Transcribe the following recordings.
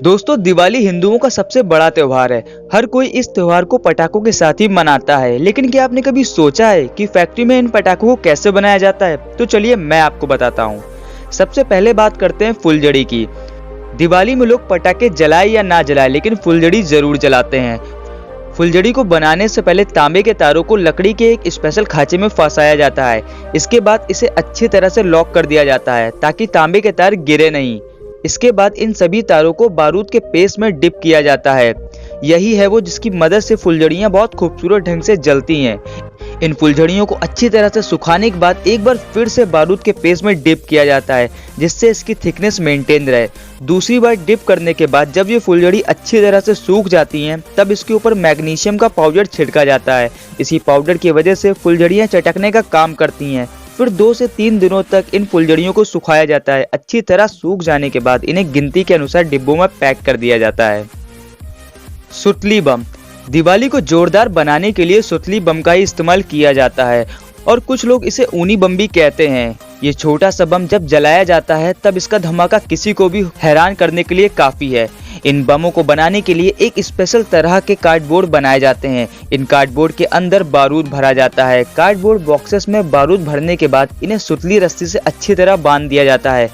दोस्तों, दिवाली हिंदुओं का सबसे बड़ा त्योहार है। हर कोई इस त्योहार को पटाखों के साथ ही मनाता है, लेकिन क्या आपने कभी सोचा है कि फैक्ट्री में इन पटाखों को कैसे बनाया जाता है? तो चलिए मैं आपको बताता हूँ। सबसे पहले बात करते हैं फुलझड़ी की। दिवाली में लोग पटाखे जलाए या ना जलाए, लेकिन फुलझड़ी जरूर जलाते हैं। फुलझड़ी को बनाने से पहले तांबे के तारों को लकड़ी के एक स्पेशल खांचे में फंसाया जाता है। इसके बाद इसे अच्छी तरह से लॉक कर दिया जाता है ताकि तांबे के तार गिरे नहीं। इसके बाद इन सभी तारों को बारूद के पेस्ट में डिप किया जाता है। यही है वो जिसकी मदद से फुलझड़ियां बहुत खूबसूरत ढंग से जलती हैं। इन फुलझड़ियों को अच्छी तरह से सुखाने के बाद एक बार फिर से बारूद के पेस्ट में डिप किया जाता है, जिससे इसकी थिकनेस मेंटेन रहे। दूसरी बार डिप करने के बाद जब ये फुलझड़ी अच्छी तरह से सूख जाती हैं, तब इसके ऊपर मैग्नीशियम का पाउडर छिड़का जाता है। इसी पाउडर की वजह से फुलझड़ियां चटकने का काम करती हैं। फिर 2 से 3 दिनों तक इन फुलझड़ियों को सुखाया जाता है। अच्छी तरह सूख जाने के बाद इन्हें गिनती के अनुसार डिब्बों में पैक कर दिया जाता है। सुतली बम। दिवाली को जोरदार बनाने के लिए सुतली बम का ही इस्तेमाल किया जाता है और कुछ लोग इसे ऊनी बम भी कहते हैं। ये छोटा सा बम जब जलाया जाता है तब इसका धमाका किसी को भी हैरान करने के लिए काफी है। इन बमों को बनाने के लिए एक स्पेशल तरह के कार्डबोर्ड बनाए जाते हैं। इन कार्डबोर्ड के अंदर बारूद भरा जाता है। कार्डबोर्ड बॉक्सेस में बारूद भरने के बाद इन्हें सुतली रस्सी से अच्छी तरह बांध दिया जाता है।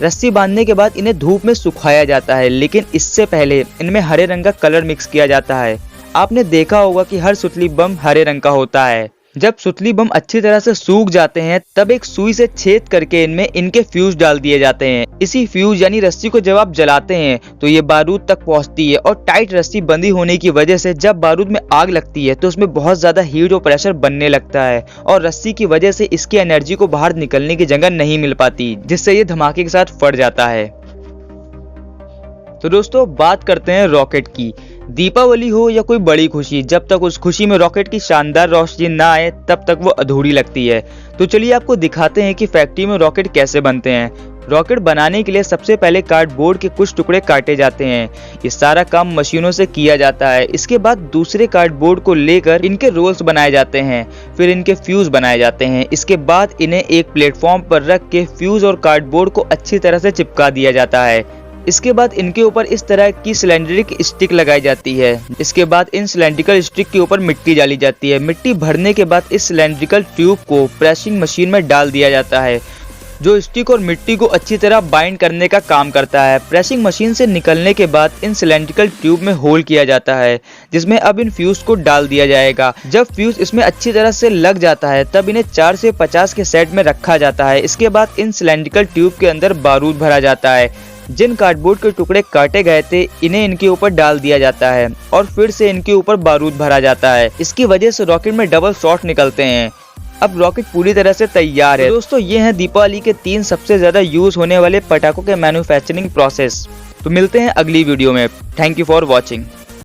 रस्सी बांधने के बाद इन्हें धूप में सुखाया जाता है, लेकिन इससे पहले इनमें हरे रंग का कलर मिक्स किया जाता है। आपने देखा होगा कि हर सुतली बम हरे रंग का होता है। जब सुतली बम अच्छी तरह से सूख जाते हैं तब एक सुई से छेद करके इनमें इनके फ्यूज डाल दिए जाते हैं। इसी फ्यूज यानी रस्सी को जब आप जलाते हैं तो ये बारूद तक पहुंचती है और टाइट रस्सी बंधी होने की वजह से जब बारूद में आग लगती है तो उसमें बहुत ज्यादा हीट और प्रेशर बनने लगता है और रस्सी की वजह से इसकी एनर्जी को बाहर निकलने की जगह नहीं मिल पाती, जिससे ये धमाके के साथ फट जाता है। तो दोस्तों, बात करते हैं रॉकेट की। दीपावली हो या कोई बड़ी खुशी, जब तक उस खुशी में रॉकेट की शानदार रोशनी ना आए तब तक वो अधूरी लगती है। तो चलिए आपको दिखाते हैं कि फैक्ट्री में रॉकेट कैसे बनते हैं। रॉकेट बनाने के लिए सबसे पहले कार्डबोर्ड के कुछ टुकड़े काटे जाते हैं। ये सारा काम मशीनों से किया जाता है। इसके बाद दूसरे कार्डबोर्ड को लेकर इनके रोल्स बनाए जाते हैं। फिर इनके फ्यूज बनाए जाते हैं। इसके बाद इन्हें एक प्लेटफॉर्म पर रख के फ्यूज और कार्डबोर्ड को अच्छी तरह से चिपका दिया जाता है। इसके बाद इनके ऊपर इस तरह की सिलेंडरिक स्टिक लगाई जाती है। इसके बाद इन सिलेंड्रिकल स्टिक के ऊपर मिट्टी डाली जाती है। मिट्टी भरने के बाद इस सिलेंड्रिकल ट्यूब को प्रेसिंग मशीन में डाल दिया जाता है, जो स्टिक और मिट्टी को अच्छी तरह बाइंड करने का काम करता है। प्रेसिंग मशीन से निकलने के बाद इन सिलेंड्रिकल ट्यूब में होल किया जाता है, जिसमें अब इन फ्यूज को डाल दिया जाएगा। जब फ्यूज इसमें अच्छी तरह से लग जाता है तब इन्हें 4 से 50 के सेट में रखा जाता है। इसके बाद इन सिलेंड्रिकल ट्यूब के अंदर बारूद भरा जाता है। जिन कार्डबोर्ड के टुकड़े काटे गए थे इन्हें इनके ऊपर डाल दिया जाता है और फिर से इनके ऊपर बारूद भरा जाता है। इसकी वजह से रॉकेट में डबल शॉट निकलते हैं। अब रॉकेट पूरी तरह से तैयार है। दोस्तों, ये हैं दीपावली के 3 सबसे ज्यादा यूज होने वाले पटाखों के मैन्युफैक्चरिंग प्रोसेस। तो मिलते हैं अगली वीडियो में। Thank you for watching.